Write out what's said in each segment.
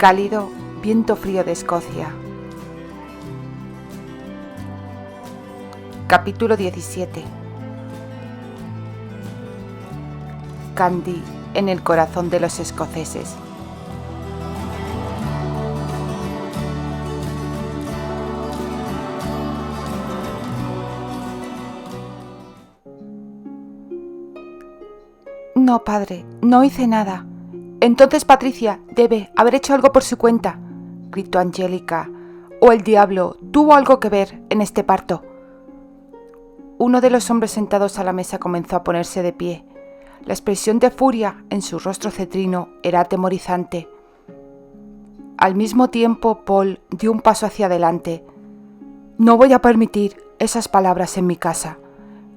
Cálido viento frío de Escocia. Capítulo 17. Candy en el corazón de los escoceses. No, padre, no hice nada. Entonces Patricia debe haber hecho algo por su cuenta, gritó Angélica, o el diablo tuvo algo que ver en este parto. Uno de los hombres sentados a la mesa comenzó a ponerse de pie. La expresión de furia en su rostro cetrino era atemorizante. Al mismo tiempo, Paul dio un paso hacia adelante. «No voy a permitir esas palabras en mi casa»,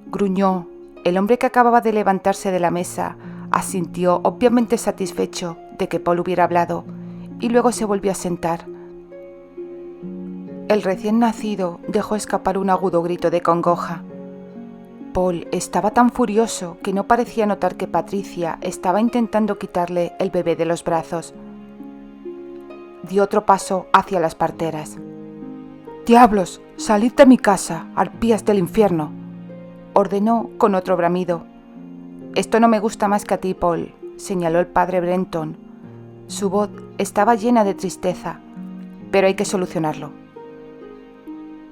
gruñó. El hombre que acababa de levantarse de la mesa asintió, obviamente satisfecho de que Paul hubiera hablado, y luego se volvió a sentar. El recién nacido dejó escapar un agudo grito de congoja. Paul estaba tan furioso que no parecía notar que Patricia estaba intentando quitarle el bebé de los brazos. Dio otro paso hacia las parteras. «¡Diablos! ¡Salid de mi casa, arpías del infierno!», ordenó con otro bramido. «Esto no me gusta más que a ti, Paul», señaló el padre Brenton. Su voz estaba llena de tristeza, pero hay que solucionarlo.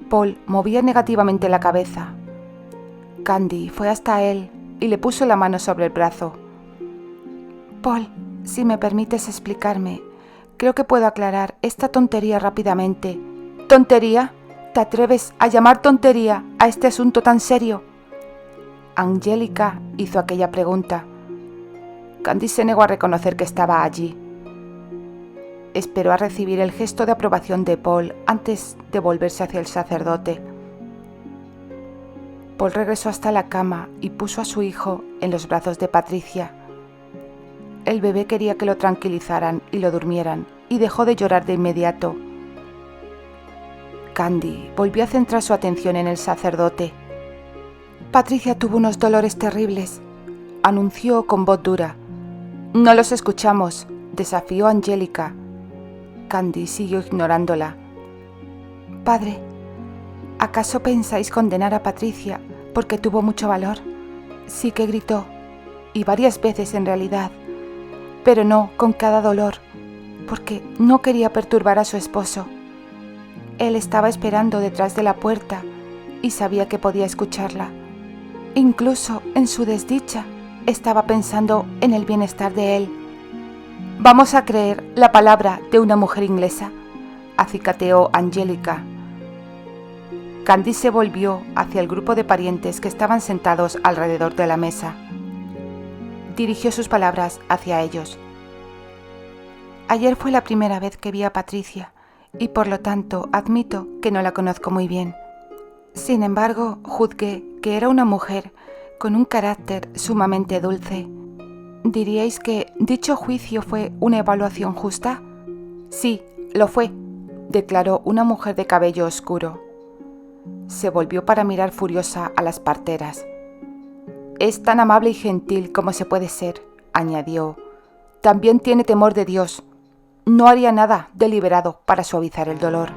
Paul movía negativamente la cabeza. Candy fue hasta él y le puso la mano sobre el brazo. «Paul, si me permites explicarme, creo que puedo aclarar esta tontería rápidamente». «¿Tontería? ¿Te atreves a llamar tontería a este asunto tan serio?». Angélica hizo aquella pregunta. Candy se negó a reconocer que estaba allí. Esperó a recibir el gesto de aprobación de Paul antes de volverse hacia el sacerdote. Paul regresó hasta la cama y puso a su hijo en los brazos de Patricia. El bebé quería que lo tranquilizaran y lo durmieran, y dejó de llorar de inmediato. Candy volvió a centrar su atención en el sacerdote. «Patricia tuvo unos dolores terribles», anunció con voz dura. «No los escuchamos», desafió Angélica. Candy siguió ignorándola. «Padre, ¿acaso pensáis condenar a Patricia porque tuvo mucho valor? Sí que gritó, y varias veces en realidad, pero no con cada dolor, porque no quería perturbar a su esposo. Él estaba esperando detrás de la puerta y sabía que podía escucharla. Incluso en su desdicha estaba pensando en el bienestar de él. «Vamos a creer la palabra de una mujer inglesa», acicateó Angélica. Candy se volvió hacia el grupo de parientes que estaban sentados alrededor de la mesa. Dirigió sus palabras hacia ellos. «Ayer fue la primera vez que vi a Patricia y por lo tanto admito que no la conozco muy bien. Sin embargo, juzgué que era una mujer con un carácter sumamente dulce. ¿Diríais que dicho juicio fue una evaluación justa?». «Sí, lo fue», declaró una mujer de cabello oscuro. Se volvió para mirar furiosa a las parteras. «Es tan amable y gentil como se puede ser», añadió. «También tiene temor de Dios. No haría nada deliberado para suavizar el dolor».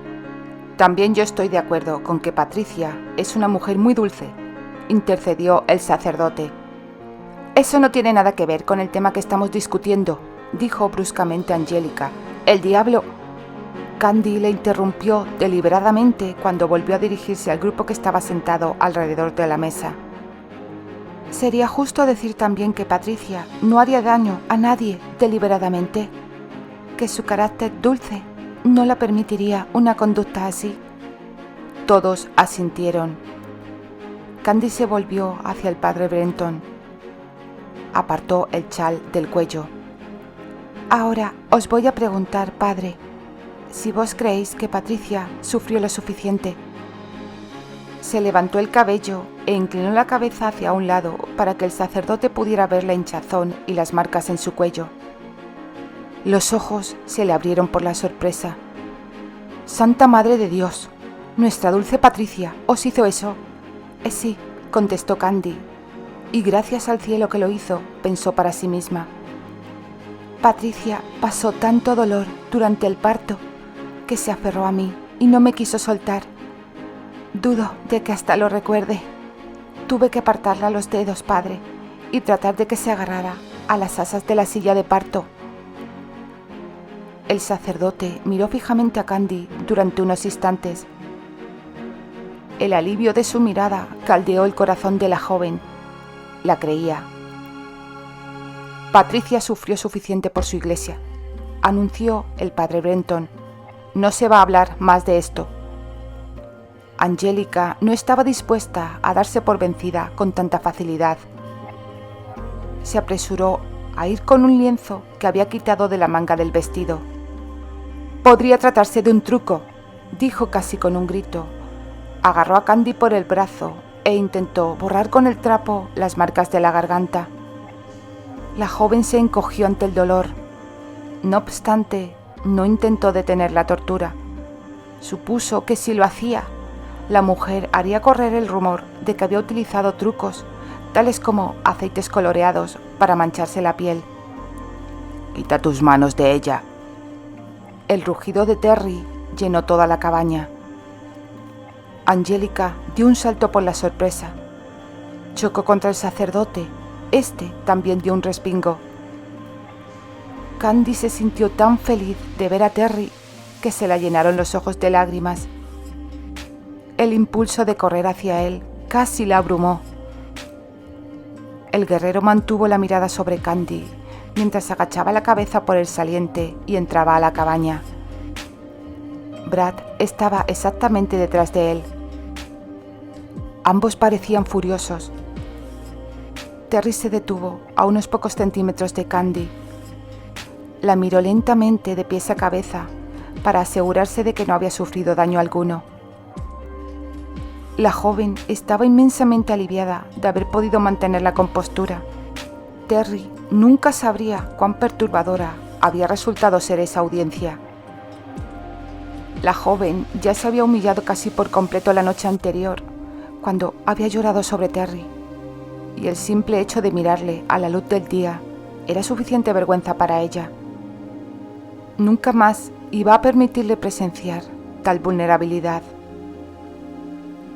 «También yo estoy de acuerdo con que Patricia es una mujer muy dulce», intercedió el sacerdote. «Eso no tiene nada que ver con el tema que estamos discutiendo», dijo bruscamente Angélica. «El diablo...». Candy le interrumpió deliberadamente cuando volvió a dirigirse al grupo que estaba sentado alrededor de la mesa. «Sería justo decir también que Patricia no haría daño a nadie deliberadamente, que su carácter dulce no la permitiría una conducta así». Todos asintieron. Candy se volvió hacia el padre Brenton. Apartó el chal del cuello. «Ahora os voy a preguntar, padre, si vos creéis que Patricia sufrió lo suficiente». Se levantó el cabello e inclinó la cabeza hacia un lado para que el sacerdote pudiera ver la hinchazón y las marcas en su cuello. Los ojos se le abrieron por la sorpresa. «Santa Madre de Dios, nuestra dulce Patricia os hizo eso». «Sí», contestó Candy, y gracias al cielo que lo hizo, pensó para sí misma. Patricia pasó tanto dolor durante el parto que se aferró a mí y no me quiso soltar. Dudo de que hasta lo recuerde. Tuve que apartarla los dedos, padre, y tratar de que se agarrara a las asas de la silla de parto. El sacerdote miró fijamente a Candy durante unos instantes. El alivio de su mirada caldeó el corazón de la joven. La creía. Patricia sufrió suficiente por su iglesia, anunció el padre Brenton. No se va a hablar más de esto. Angélica no estaba dispuesta a darse por vencida con tanta facilidad. Se apresuró a ir con un lienzo que había quitado de la manga del vestido. «Podría tratarse de un truco», dijo casi con un grito. Agarró a Candy por el brazo e intentó borrar con el trapo las marcas de la garganta. La joven se encogió ante el dolor. No obstante, no intentó detener la tortura. Supuso que si lo hacía, la mujer haría correr el rumor de que había utilizado trucos, tales como aceites coloreados, para mancharse la piel. «Quita tus manos de ella». El rugido de Terry llenó toda la cabaña. Angélica dio un salto por la sorpresa. Chocó contra el sacerdote. Este también dio un respingo. Candy se sintió tan feliz de ver a Terry que se la llenaron los ojos de lágrimas. El impulso de correr hacia él casi la abrumó. El guerrero mantuvo la mirada sobre Candy mientras agachaba la cabeza por el saliente y entraba a la cabaña. Brad estaba exactamente detrás de él. Ambos parecían furiosos. Terry se detuvo a unos pocos centímetros de Candy. La miró lentamente de pies a cabeza para asegurarse de que no había sufrido daño alguno. La joven estaba inmensamente aliviada de haber podido mantener la compostura. Terry nunca sabría cuán perturbadora había resultado ser esa audiencia. La joven ya se había humillado casi por completo la noche anterior, cuando había llorado sobre Terry, y el simple hecho de mirarle a la luz del día era suficiente vergüenza para ella. Nunca más iba a permitirle presenciar tal vulnerabilidad.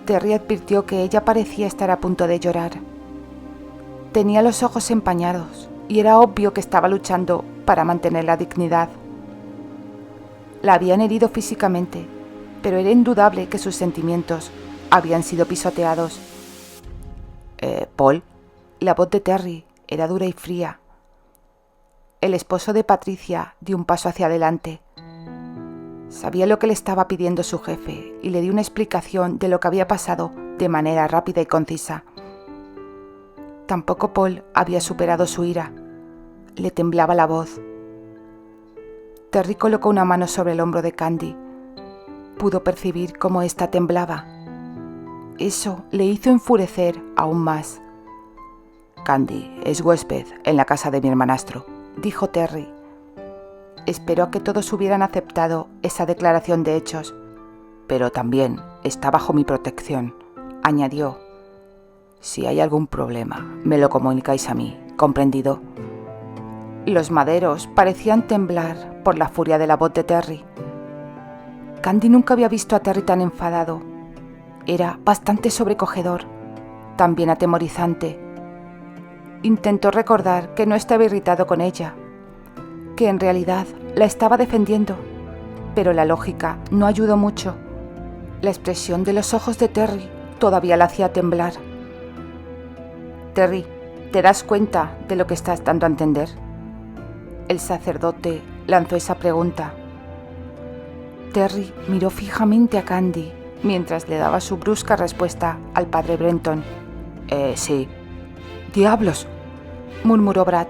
Terry advirtió que ella parecía estar a punto de llorar. Tenía los ojos empañados y era obvio que estaba luchando para mantener la dignidad. La habían herido físicamente, pero era indudable que sus sentimientos habían sido pisoteados. «Paul», la voz de Terry era dura y fría. El esposo de Patricia dio un paso hacia adelante. Sabía lo que le estaba pidiendo su jefe y le dio una explicación de lo que había pasado de manera rápida y concisa. Tampoco Paul había superado su ira. Le temblaba la voz. Terry colocó una mano sobre el hombro de Candy. Pudo percibir cómo ésta temblaba. Eso le hizo enfurecer aún más. «Candy es huésped en la casa de mi hermanastro», dijo Terry. Esperó a que todos hubieran aceptado esa declaración de hechos. «Pero también está bajo mi protección», añadió. «Si hay algún problema, me lo comunicáis a mí, ¿comprendido?» Los maderos parecían temblar por la furia de la voz de Terry. Candy nunca había visto a Terry tan enfadado. Era bastante sobrecogedor, también atemorizante. Intentó recordar que no estaba irritado con ella, que en realidad la estaba defendiendo, pero la lógica no ayudó mucho. La expresión de los ojos de Terry todavía la hacía temblar. «Terry, ¿te das cuenta de lo que estás dando a entender?». El sacerdote lanzó esa pregunta. Terry miró fijamente a Candy mientras le daba su brusca respuesta al padre Brenton. Sí». «¡Diablos!», murmuró Brad.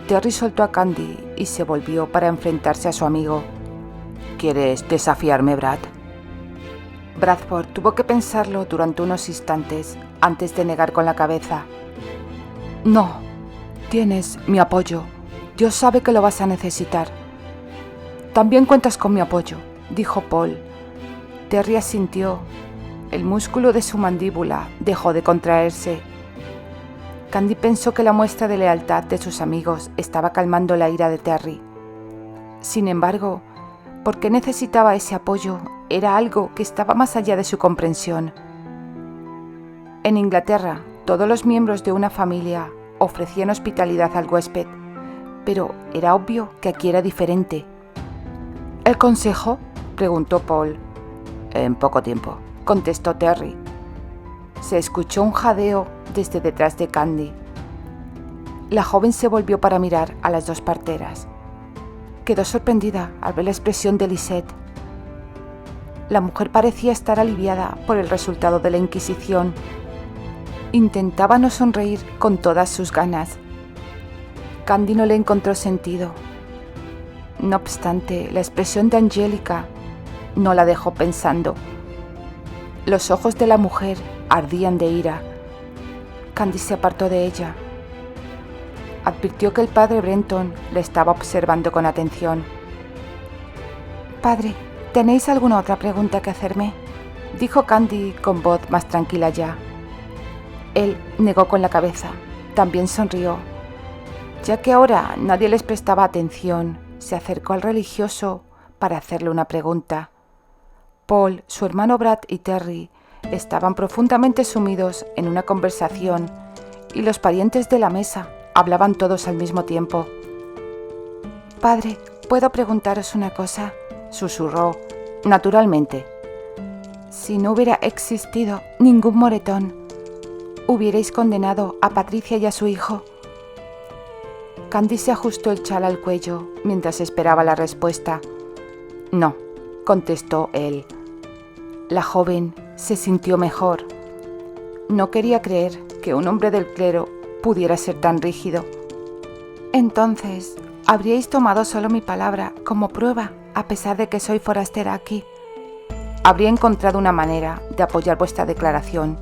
Terry soltó a Candy y se volvió para enfrentarse a su amigo. «¿Quieres desafiarme, Brad?». Bradford tuvo que pensarlo durante unos instantes antes de negar con la cabeza. «No, tienes mi apoyo. Dios sabe que lo vas a necesitar». «También cuentas con mi apoyo», dijo Paul. Terry asintió. El músculo de su mandíbula dejó de contraerse. Candy pensó que la muestra de lealtad de sus amigos estaba calmando la ira de Terry. Sin embargo, ¿por qué necesitaba ese apoyo? Era algo que estaba más allá de su comprensión. En Inglaterra, todos los miembros de una familia ofrecían hospitalidad al huésped, pero era obvio que aquí era diferente. ¿El consejo?, preguntó Paul. En poco tiempo, contestó Terry. Se escuchó un jadeo desde detrás de Candy. La joven se volvió para mirar a las dos parteras. Quedó sorprendida al ver la expresión de Lisette. La mujer parecía estar aliviada por el resultado de la Inquisición. Intentaba no sonreír con todas sus ganas. Candy no le encontró sentido. No obstante, la expresión de Angélica no la dejó pensando. Los ojos de la mujer ardían de ira. Candy se apartó de ella. Advirtió que el padre Brenton le estaba observando con atención. «Padre, ¿tenéis alguna otra pregunta que hacerme?», dijo Candy con voz más tranquila ya. Él negó con la cabeza. También sonrió. Ya que ahora nadie les prestaba atención, se acercó al religioso para hacerle una pregunta. Paul, su hermano Brad y Terry estaban profundamente sumidos en una conversación y los parientes de la mesa hablaban todos al mismo tiempo. «Padre, ¿puedo preguntaros una cosa?», susurró. «Naturalmente». «Si no hubiera existido ningún moretón, ¿hubierais condenado a Patricia y a su hijo?». Candy se ajustó el chal al cuello mientras esperaba la respuesta. «No», contestó él. La joven se sintió mejor. No quería creer que un hombre del clero pudiera ser tan rígido. «Entonces, ¿habríais tomado solo mi palabra como prueba, a pesar de que soy forastera aquí?». «Habría encontrado una manera de apoyar vuestra declaración,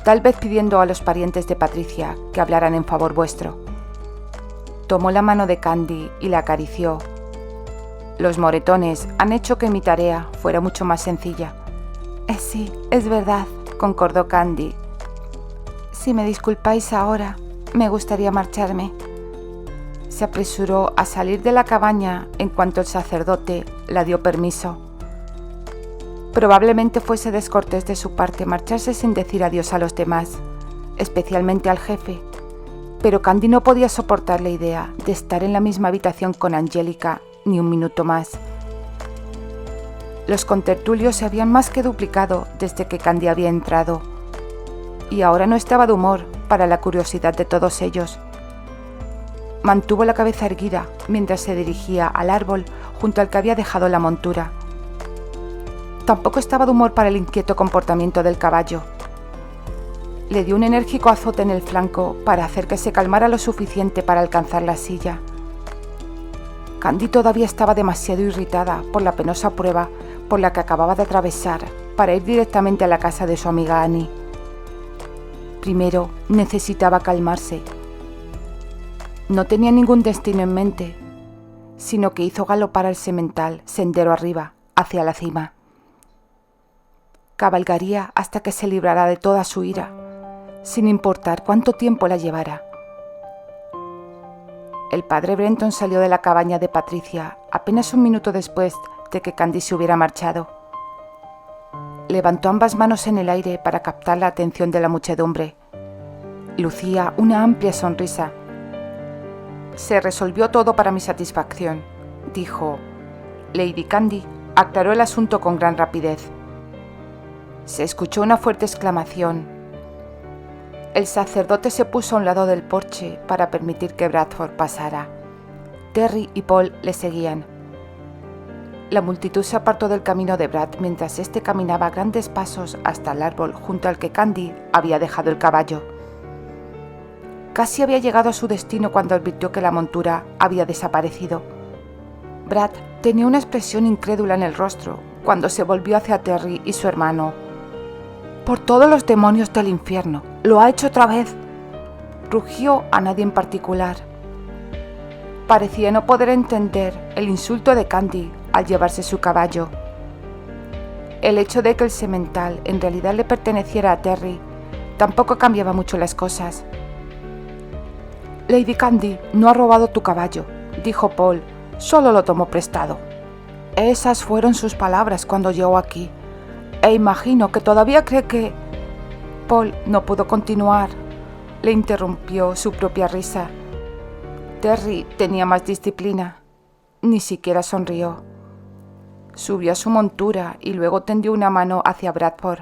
tal vez pidiendo a los parientes de Patricia que hablaran en favor vuestro». Tomó la mano de Candy y la acarició. «Los moretones han hecho que mi tarea fuera mucho más sencilla». Sí, es verdad», concordó Candy. «Si me disculpáis ahora, me gustaría marcharme». Se apresuró a salir de la cabaña en cuanto el sacerdote la dio permiso. Probablemente fuese descortés de su parte marcharse sin decir adiós a los demás, especialmente al jefe, pero Candy no podía soportar la idea de estar en la misma habitación con Angélica ni un minuto más. Los contertulios se habían más que duplicado desde que Candy había entrado, y ahora no estaba de humor para la curiosidad de todos ellos. Mantuvo la cabeza erguida mientras se dirigía al árbol junto al que había dejado la montura. Tampoco estaba de humor para el inquieto comportamiento del caballo. Le dio un enérgico azote en el flanco para hacer que se calmara lo suficiente para alcanzar la silla. Candy todavía estaba demasiado irritada por la penosa prueba por la que acababa de atravesar para ir directamente a la casa de su amiga Annie. Primero necesitaba calmarse. No tenía ningún destino en mente, sino que hizo galopar al semental sendero arriba, hacia la cima. Cabalgaría hasta que se librara de toda su ira, sin importar cuánto tiempo la llevara. El padre Brenton salió de la cabaña de Patricia apenas un minuto después de que Candy se hubiera marchado. Levantó ambas manos en el aire para captar la atención de la muchedumbre. Lucía una amplia sonrisa. «Se resolvió todo para mi satisfacción», dijo. Lady Candy aclaró el asunto con gran rapidez. Se escuchó una fuerte exclamación. El sacerdote se puso a un lado del porche para permitir que Bradford pasara. Terry y Paul le seguían. La multitud se apartó del camino de Brad mientras éste caminaba a grandes pasos hasta el árbol junto al que Candy había dejado el caballo. Casi había llegado a su destino cuando advirtió que la montura había desaparecido. Brad tenía una expresión incrédula en el rostro cuando se volvió hacia Terry y su hermano. «Por todos los demonios del infierno, lo ha hecho otra vez», rugió a nadie en particular. Parecía no poder entender el insulto de Candy al llevarse su caballo. El hecho de que el semental en realidad le perteneciera a Terry tampoco cambiaba mucho las cosas. Lady Candy no ha robado tu caballo, dijo Paul, solo lo tomó prestado. Esas fueron sus palabras cuando llegó aquí, e imagino que todavía cree que... Paul no pudo continuar. Le interrumpió su propia risa. Terry tenía más disciplina. Ni siquiera sonrió. Subió a su montura y luego tendió una mano hacia Bradford.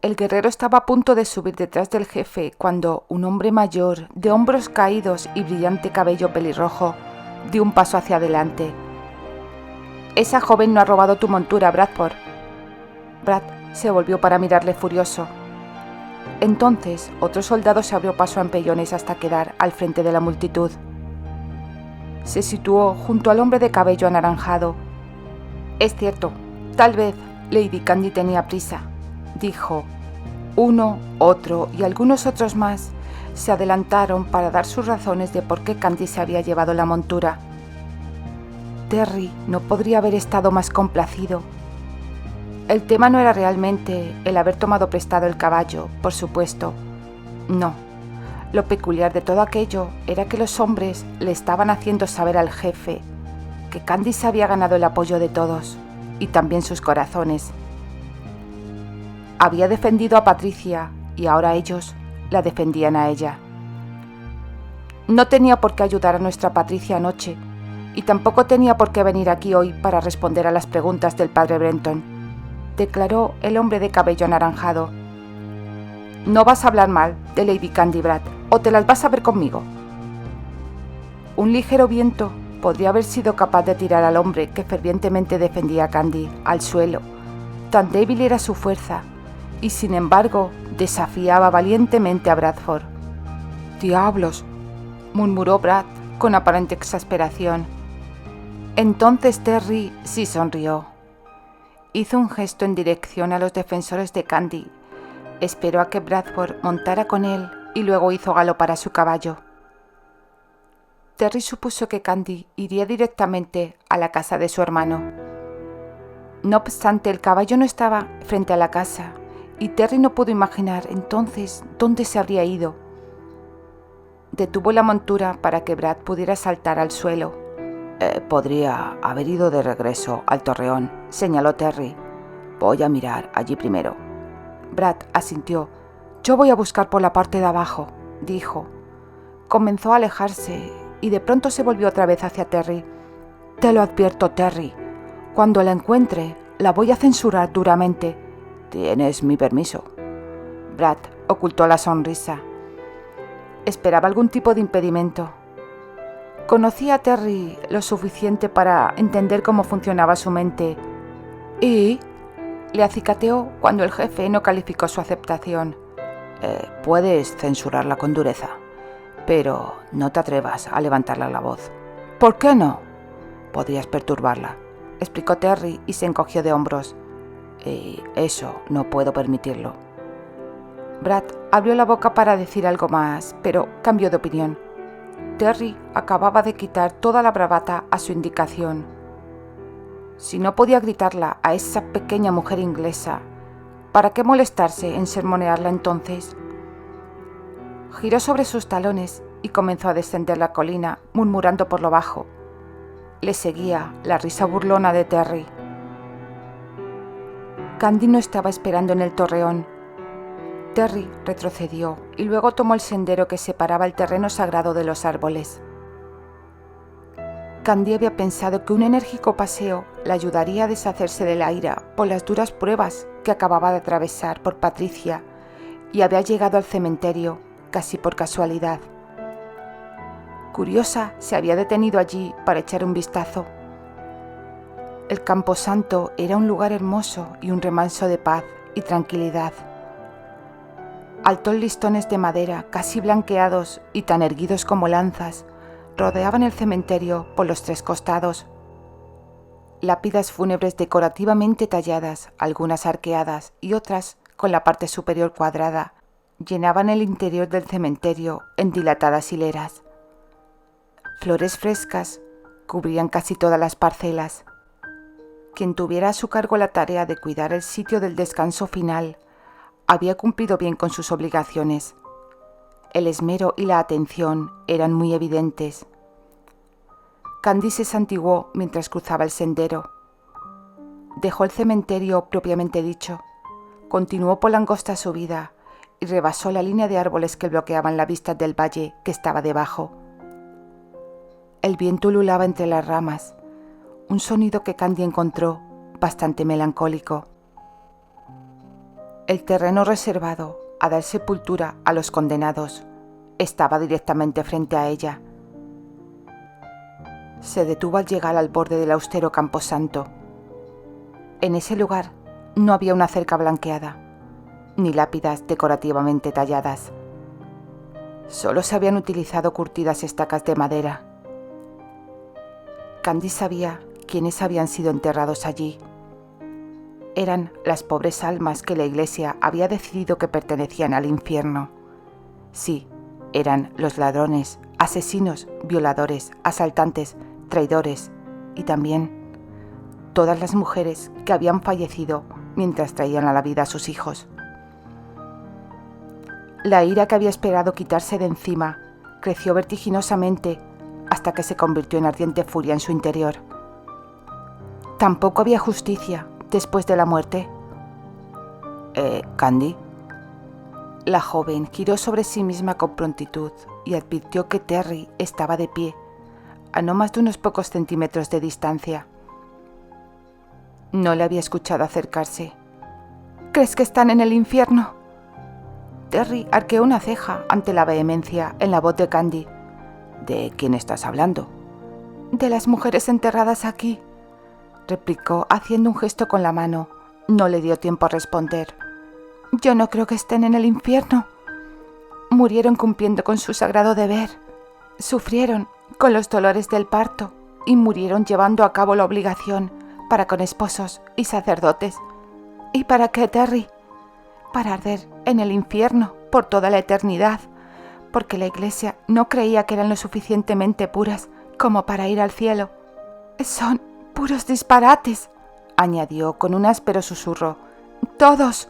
El guerrero estaba a punto de subir detrás del jefe cuando un hombre mayor, de hombros caídos y brillante cabello pelirrojo, dio un paso hacia adelante. «Esa joven no ha robado tu montura, Bradford». Brad se volvió para mirarle furioso. Entonces, otro soldado se abrió paso a empellones hasta quedar al frente de la multitud. Se situó junto al hombre de cabello anaranjado. «Es cierto, tal vez Lady Candy tenía prisa», dijo. Uno, otro y algunos otros más se adelantaron para dar sus razones de por qué Candy se había llevado la montura. Terry no podría haber estado más complacido. El tema no era realmente el haber tomado prestado el caballo, por supuesto. No. Lo peculiar de todo aquello era que los hombres le estaban haciendo saber al jefe que Candy se había ganado el apoyo de todos y también sus corazones. Había defendido a Patricia y ahora ellos la defendían a ella. No tenía por qué ayudar a nuestra Patricia anoche y tampoco tenía por qué venir aquí hoy para responder a las preguntas del padre Brenton, declaró el hombre de cabello anaranjado. No vas a hablar mal de Lady Candy, Brad, o te las vas a ver conmigo. Un ligero viento podría haber sido capaz de tirar al hombre que fervientemente defendía a Candy al suelo. Tan débil era su fuerza, y sin embargo desafiaba valientemente a Bradford. «¡Diablos!», murmuró Brad con aparente exasperación. Entonces Terry sí sonrió. Hizo un gesto en dirección a los defensores de Candy. Esperó a que Bradford montara con él y luego hizo galopar a su caballo. Terry supuso que Candy iría directamente a la casa de su hermano. No obstante, el caballo no estaba frente a la casa y Terry no pudo imaginar entonces dónde se habría ido. Detuvo la montura para que Brad pudiera saltar al suelo. «Podría haber ido de regreso al torreón», señaló Terry. «Voy a mirar allí primero». Brad asintió. «Yo voy a buscar por la parte de abajo», dijo. Comenzó a alejarse y de pronto se volvió otra vez hacia Terry. «Te lo advierto, Terry. Cuando la encuentre, la voy a censurar duramente». «Tienes mi permiso». Brad ocultó la sonrisa. Esperaba algún tipo de impedimento. Conocía a Terry lo suficiente para entender cómo funcionaba su mente. «¿Y?» le acicateó cuando el jefe no calificó su aceptación. «Puedes censurarla con dureza, pero no te atrevas a levantarle la voz». «¿Por qué no?» «Podrías perturbarla», explicó Terry y se encogió de hombros. «Y eso no puedo permitirlo». Brad abrió la boca para decir algo más, pero cambió de opinión. Terry acababa de quitar toda la bravata a su indicación. Si no podía gritarla a esa pequeña mujer inglesa, ¿para qué molestarse en sermonearla entonces? Giró sobre sus talones y comenzó a descender la colina, murmurando por lo bajo. Le seguía la risa burlona de Terry. Candy no estaba esperando en el torreón. Terry retrocedió y luego tomó el sendero que separaba el terreno sagrado de los árboles. Candy había pensado que un enérgico paseo la ayudaría a deshacerse de la ira por las duras pruebas que acababa de atravesar por Patricia y había llegado al cementerio casi por casualidad. Curiosa, se había detenido allí para echar un vistazo. El camposanto era un lugar hermoso y un remanso de paz y tranquilidad. Altos listones de madera, casi blanqueados y tan erguidos como lanzas, rodeaban el cementerio por los tres costados. Lápidas fúnebres decorativamente talladas, algunas arqueadas y otras con la parte superior cuadrada, llenaban el interior del cementerio en dilatadas hileras. Flores frescas cubrían casi todas las parcelas. Quien tuviera a su cargo la tarea de cuidar el sitio del descanso final había cumplido bien con sus obligaciones. El esmero y la atención eran muy evidentes. Candy se santiguó mientras cruzaba el sendero. Dejó el cementerio propiamente dicho, continuó por la angosta subida y rebasó la línea de árboles que bloqueaban la vista del valle que estaba debajo. El viento ululaba entre las ramas, un sonido que Candy encontró bastante melancólico. El terreno reservado a dar sepultura a los condenados estaba directamente frente a ella. Se detuvo al llegar al borde del austero camposanto. En ese lugar no había una cerca blanqueada, ni lápidas decorativamente talladas. Solo se habían utilizado curtidas estacas de madera. Candy sabía quiénes habían sido enterrados allí. Eran las pobres almas que la Iglesia había decidido que pertenecían al infierno. Sí, eran los ladrones, asesinos, violadores, asaltantes, traidores y también todas las mujeres que habían fallecido mientras traían a la vida a sus hijos. La ira que había esperado quitarse de encima creció vertiginosamente hasta que se convirtió en ardiente furia en su interior. Tampoco había justicia después de la muerte. ¿Candy? La joven giró sobre sí misma con prontitud y advirtió que Terry estaba de pie, a no más de unos pocos centímetros de distancia. No le había escuchado acercarse. ¿Crees que están en el infierno? Terry arqueó una ceja ante la vehemencia en la voz de Candy. ¿De quién estás hablando? De las mujeres enterradas aquí, replicó haciendo un gesto con la mano. No le dio tiempo a responder. Yo no creo que estén en el infierno. Murieron cumpliendo con su sagrado deber. Sufrieron con los dolores del parto y murieron llevando a cabo la obligación para con esposos y sacerdotes. ¿Y para qué, Terry? Para arder en el infierno por toda la eternidad, porque la Iglesia no creía que eran lo suficientemente puras como para ir al cielo. Son puros disparates, añadió con un áspero susurro. Todos.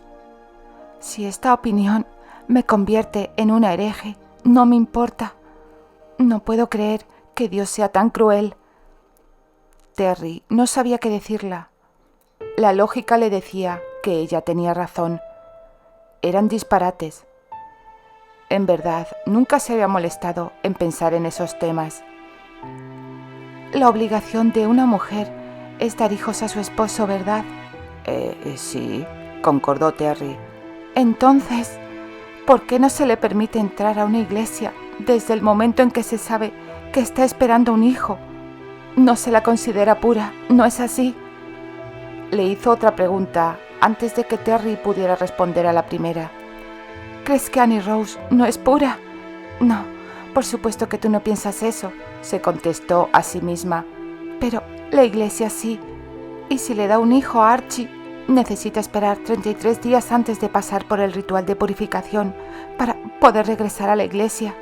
Si esta opinión me convierte en una hereje, no me importa. No puedo creer que Dios sea tan cruel. Terry no sabía qué decirla. La lógica le decía que ella tenía razón. Eran disparates. En verdad, nunca se había molestado en pensar en esos temas. La obligación de una mujer es dar hijos a su esposo, ¿verdad? Sí, concordó Terry. Entonces, ¿por qué no se le permite entrar a una iglesia desde el momento en que se sabe que está esperando un hijo? No se la considera pura, ¿no es así? Le hizo otra pregunta antes de que Terry pudiera responder a la primera. ¿Crees que Annie Rose no es pura? No, por supuesto que tú no piensas eso, se contestó a sí misma. Pero la iglesia sí. Y si le da un hijo a Archie, necesita esperar 33 días antes de pasar por el ritual de purificación para poder regresar a la iglesia.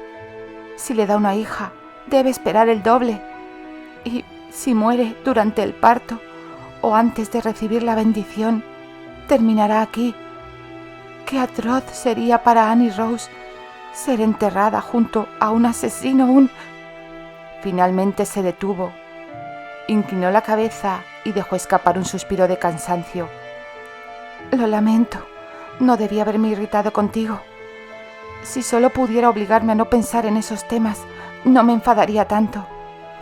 Si le da una hija, debe esperar el doble. Y si muere durante el parto o antes de recibir la bendición, terminará aquí. Qué atroz sería para Annie Rose ser enterrada junto a un asesino, Finalmente se detuvo, inclinó la cabeza y dejó escapar un suspiro de cansancio. Lo lamento, no debí haberme irritado contigo. Si solo pudiera obligarme a no pensar en esos temas, no me enfadaría tanto.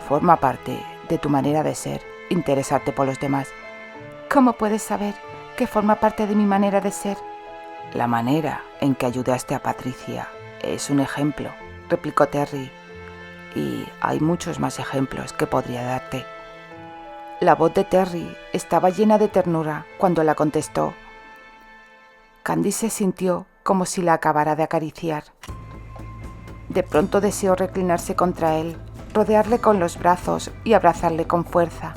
Forma parte de tu manera de ser, interesarte por los demás. ¿Cómo puedes saber que forma parte de mi manera de ser? La manera en que ayudaste a Patricia es un ejemplo, replicó Terry. Y hay muchos más ejemplos que podría darte. La voz de Terry estaba llena de ternura cuando la contestó. Candy se sintió como si la acabara de acariciar. De pronto deseó reclinarse contra él, rodearle con los brazos y abrazarle con fuerza.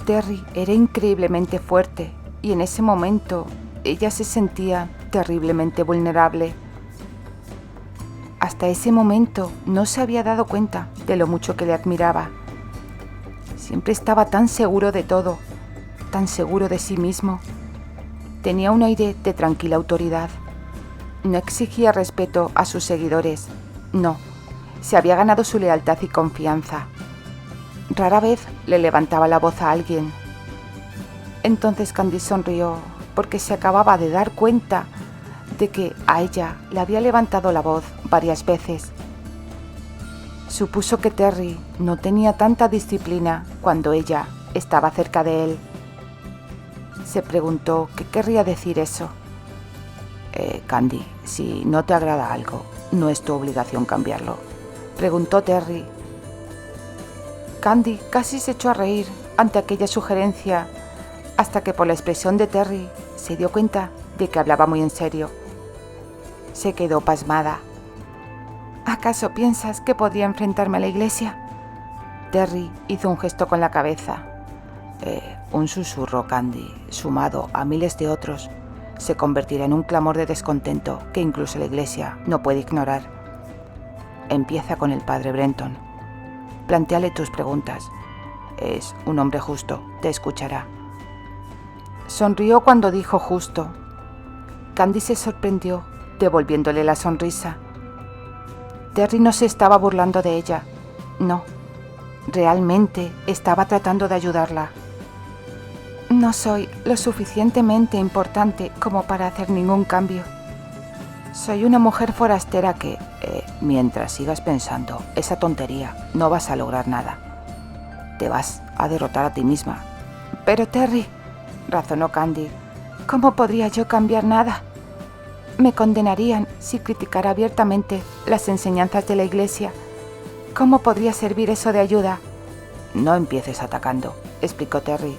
Terry era increíblemente fuerte y en ese momento ella se sentía terriblemente vulnerable. Hasta ese momento no se había dado cuenta de lo mucho que le admiraba. Siempre estaba tan seguro de todo, tan seguro de sí mismo. Tenía un aire de tranquila autoridad. No exigía respeto a sus seguidores, no, se había ganado su lealtad y confianza. Rara vez le levantaba la voz a alguien. Entonces Candy sonrió porque se acababa de dar cuenta de que a ella le había levantado la voz varias veces. Supuso que Terry no tenía tanta disciplina cuando ella estaba cerca de él. Se preguntó qué querría decir eso. Candy, si no te agrada algo, no es tu obligación cambiarlo, preguntó Terry. Candy casi se echó a reír ante aquella sugerencia, hasta que por la expresión de Terry se dio cuenta de que hablaba muy en serio. Se quedó pasmada. ¿Acaso piensas que podría enfrentarme a la iglesia? Terry hizo un gesto con la cabeza. Un susurro, Candy, sumado a miles de otros, se convertirá en un clamor de descontento que incluso la iglesia no puede ignorar. Empieza con el padre Brenton. Plantéale tus preguntas. Es un hombre justo, te escuchará. Sonrió cuando dijo justo. Candy se sorprendió, devolviéndole la sonrisa. Terry no se estaba burlando de ella, no, realmente estaba tratando de ayudarla. No soy lo suficientemente importante como para hacer ningún cambio. Soy una mujer forastera que, mientras sigas pensando esa tontería, no vas a lograr nada. Te vas a derrotar a ti misma. Pero Terry, razonó Candy, ¿cómo podría yo cambiar nada? Me condenarían si criticara abiertamente las enseñanzas de la iglesia. ¿Cómo podría servir eso de ayuda? No empieces atacando, explicó Terry.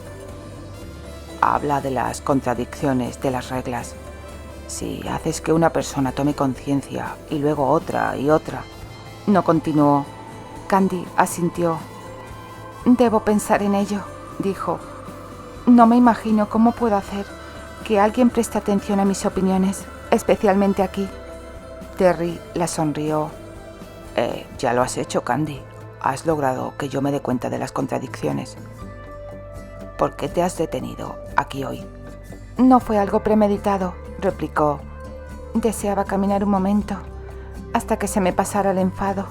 Habla de las contradicciones de las reglas. Si haces que una persona tome conciencia y luego otra y otra. No continuó. Candy asintió. Debo pensar en ello, dijo. No me imagino cómo puedo hacer que alguien preste atención a mis opiniones, especialmente aquí. Terry la sonrió. Ya lo has hecho, Candy. Has logrado que yo me dé cuenta de las contradicciones. ¿Por qué te has detenido aquí hoy? No fue algo premeditado, replicó. Deseaba caminar un momento, hasta que se me pasara el enfado.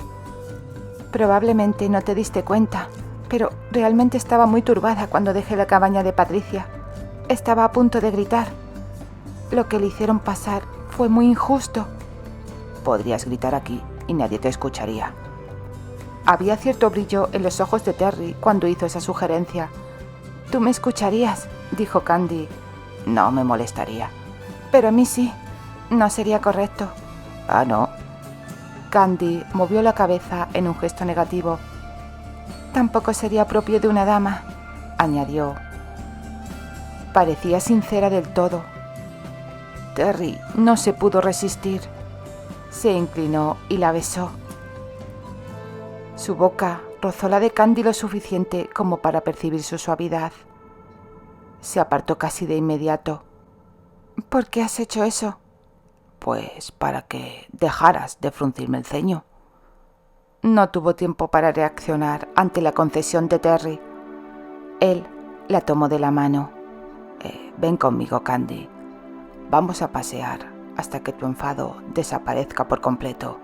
Probablemente no te diste cuenta, pero realmente estaba muy turbada cuando dejé la cabaña de Patricia. Estaba a punto de gritar. Lo que le hicieron pasar fue muy injusto. Podrías gritar aquí y nadie te escucharía. Había cierto brillo en los ojos de Terry cuando hizo esa sugerencia. Tú me escucharías, dijo Candy. No me molestaría. Pero a mí sí. No sería correcto. Ah, no. Candy movió la cabeza en un gesto negativo. Tampoco sería propio de una dama, añadió. Parecía sincera del todo. Terry no se pudo resistir. Se inclinó y la besó. Su boca rozó la de Candy lo suficiente como para percibir su suavidad. Se apartó casi de inmediato. ¿Por qué has hecho eso? Pues para que dejaras de fruncirme el ceño. No tuvo tiempo para reaccionar ante la concesión de Terry. Él la tomó de la mano. Ven conmigo, Candy. Vamos a pasear hasta que tu enfado desaparezca por completo.